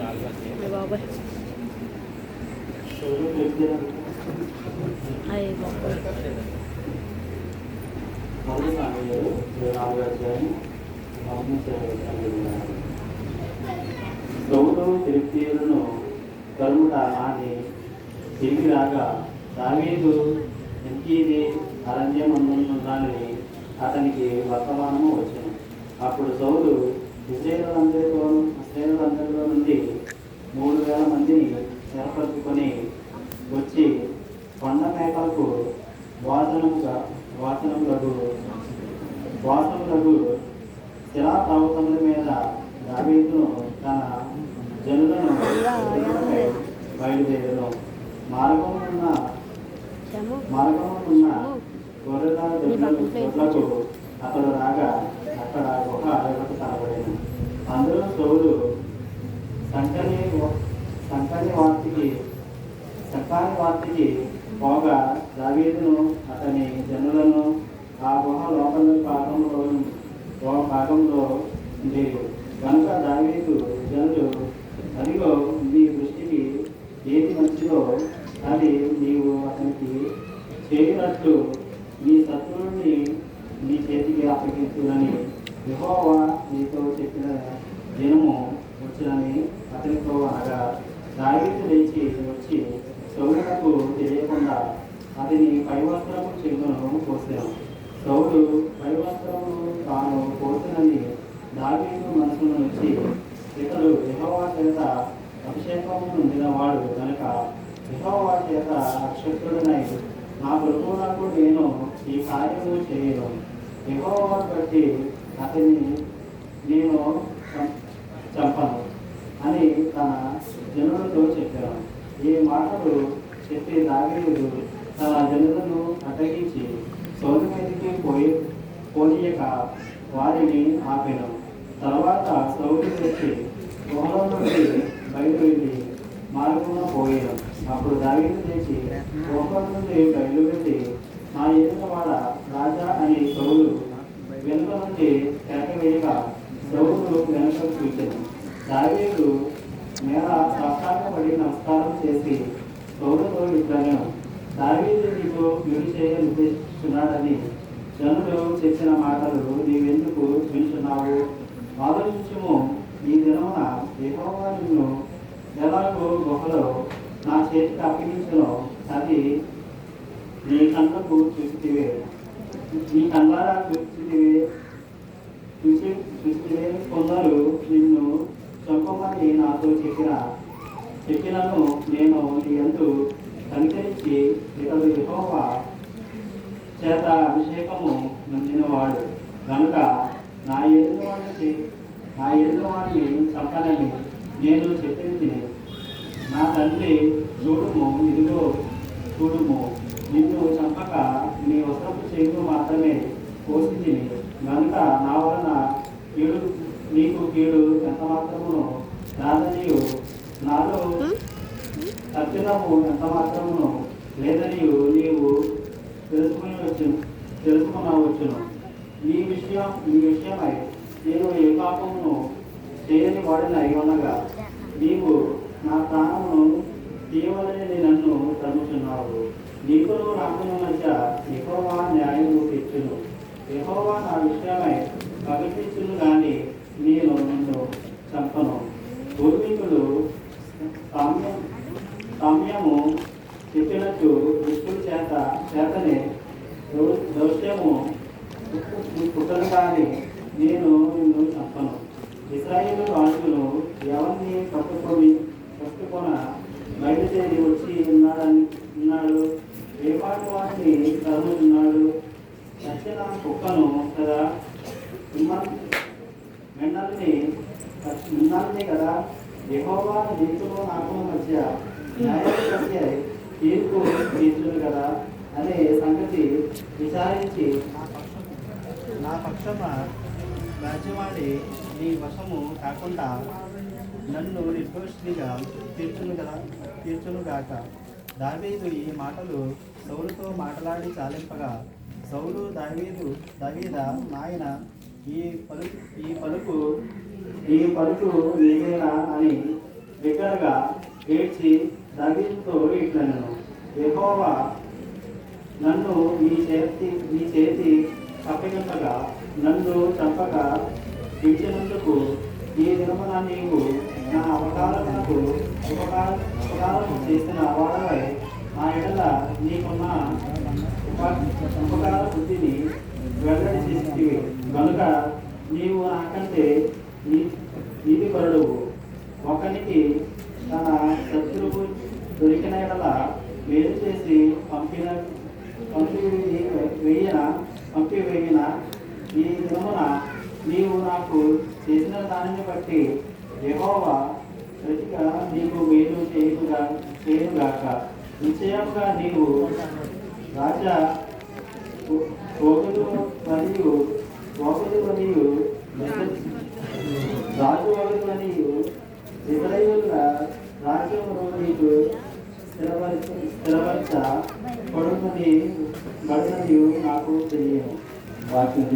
బాబాయ్ అయ్యి బాబాయ్ సౌలు ఫిలిష్తీయులను తరుముట అని తిరిగి రాగా దావీదు ఎన్కీది అరణ్యమందున్నానని అతనికి వర్తమానము వచ్చాను. అప్పుడు సౌలు ఇశ్రాయేలులందరిలో నుండి 3000 మందిని ఏర్పరచుకొని వచ్చి కొండ మేకలకు వాసనములకు శిలా పర్వతముల మీద దావీదును తన జనులను బయలుదేరను. మార్గమున్న గొర్రెల దొడ్లకు అతడు రాగా అక్కడ ఒక అరగట కనబడేది. అందులో సౌలు సంకని వార్తికి పోగా దావీదును అతని జనులను ఆ గుహ లోపల భాగంలో ఉండేది. కనుక దావీదు జనులు, అదిగో నీ దృష్టికి ఏది మంచిదో అది నీవు అతనికి చేయనట్లు నీ శత్రువుని నీ చేతికి అప్పగించునని యెహోవా నీతో చెప్పిన దినము వచ్చునని అతనితో అనగా, దావీదు లేచి వచ్చి సౌలునకు తెలియకుండా అతని పైవస్త్రము చెంగును పోసాను. సౌలు పైవస్త్రము తాను పోసినని దావీదు మనసును వచ్చి, ఇతడు యెహోవా చేత అభిషేకము నొందినవాడు కనుక యెహోవా చేత అక్షక్తుడనై నా ప్రభువునకు నేను ఈ కార్యము చేయను. యెహోవా బట్టి అతన్ని నేను చంపను అని తన జనులతో చెప్పాను. ఈ మాటలు చెప్పి దావీదు తన జనులను అడ్డగించి సౌలు మీదకి పోనీయక వారిని ఆపెను. తర్వాత సౌలు వచ్చి గుహలో నుండి బయలు వెళ్ళి మార్గంలో పోయాను. అప్పుడు దావీదు లేచి గుహలో నుండి బయలు వెళ్ళి, నా ఏలినవాడ రాజా అని సౌలు వెనుక నుండి కేక వేయగా సౌలు వెనుకకు చూశాను. దావీదు నేల సాష్టాంగపడి నమస్కారం చేసి సౌలుతో ఇట్లనెను, దావీదు నీకు కీడు చేయ నిర్దేశిస్తున్నాడని జనులు చెప్పిన మాటలు నీవెందుకు వింటున్నావు? ఆలోచించుము. ఈ దినమున యెహోవా నిన్ను ఎలాగో గుహలో నా చేతికి అప్పగించునో అది నీ కళ్ళకు చూసితివే. నీ కళ్ళారా చూసితివే. కొందరు నిన్ను చంపమని నాతో చెప్పినను నేను నీ యందు కనికరించి ఇతడు యెహోవా చేత అభిషేకము నొందినవాడు కనుక నా ఎదురువాడిని చంపనని నేను చెప్పింది. నా తండ్రి చూడుము, ఇదిగో చూడుము, నిన్ను చంపక నీ వస్త్రపు చెంగు మాత్రమే పోసింది కనుక నా వలన నీకు కీడు ఎంత మాత్రమును రాదనియు నాలో తప్పిదము ఎంత మాత్రమును లేదనియు నీవు తెలుసుకునవచ్చును. ఈ విషయమై నేను ఏ పాపమును చేయని వాడినై ఉండగా నీవు నా ప్రాణమును తీయవలని నన్ను తరుముచున్నావు. నీకును నాకును మధ్య యెహోవా న్యాయము తెచ్చును. యెహోవా నా విషయమై ప్రకటించును గాని నేను నిన్ను చంపను. పూర్వీకులు సామ్యము చెప్పినట్టు దుష్టుల చేతనే దౌష్ట్యము పుట్టను కానీ నేను నిన్ను చంపను. ఇశ్రాయేలు రాజులు ఎవరిని పట్టుకొన బయలుదేరి వచ్చి ఉన్నాడు, ఏ పాటి వాటిని తరుముతున్నాడు. చచ్చిన కుక్కను కదా విన్నాల్ని కదా. యెహోవా నీకును నాకు మధ్య న్యాయ తీర్పు తీర్చును కదా అనే సంగతి విచారించి నా పక్షమ రాజ్యవాడి నీ వశము కాకుండా నన్ను నిర్దోషిగా తీర్చునుగాక. దావీదు ఈ మాటలు సౌలుతో మాట్లాడి చాలింపగా సౌలు దావీదా నాయన ఈ పలుకు నీవేనా అని బిగ్గరగా ఏడ్చి దావీదుతో ఇట్లనెను, యెహోవా నన్ను నీ చేతి అప్పగింపగా నన్ను చంపక విడిచినందుకు ఈ దినమున నీవు నా ఉపకారము చేసిన వాడవై నా ఎడల నీకున్న ఉపకార బుద్ధిని వెల్లడి చేసితివి కనుక నీవు నాకంటే నీతిపరుడువు. ఒకనికి తన శత్రువు దొరికిన ఎడల మేలు చేసి పంపివేయిన ఈ దినమున నీవు నాకు చేసిన దానిని బట్టి యెహోవా ప్రతిగా నీకు మేలు చేయుగాక. నిశ్చయముగా నీవు రాజు వగదు మరియు ఇశ్రాయేలుల రాజ్యమును నీకు స్థిరపరచబడునని నాకు తెలియదు. వాక్యం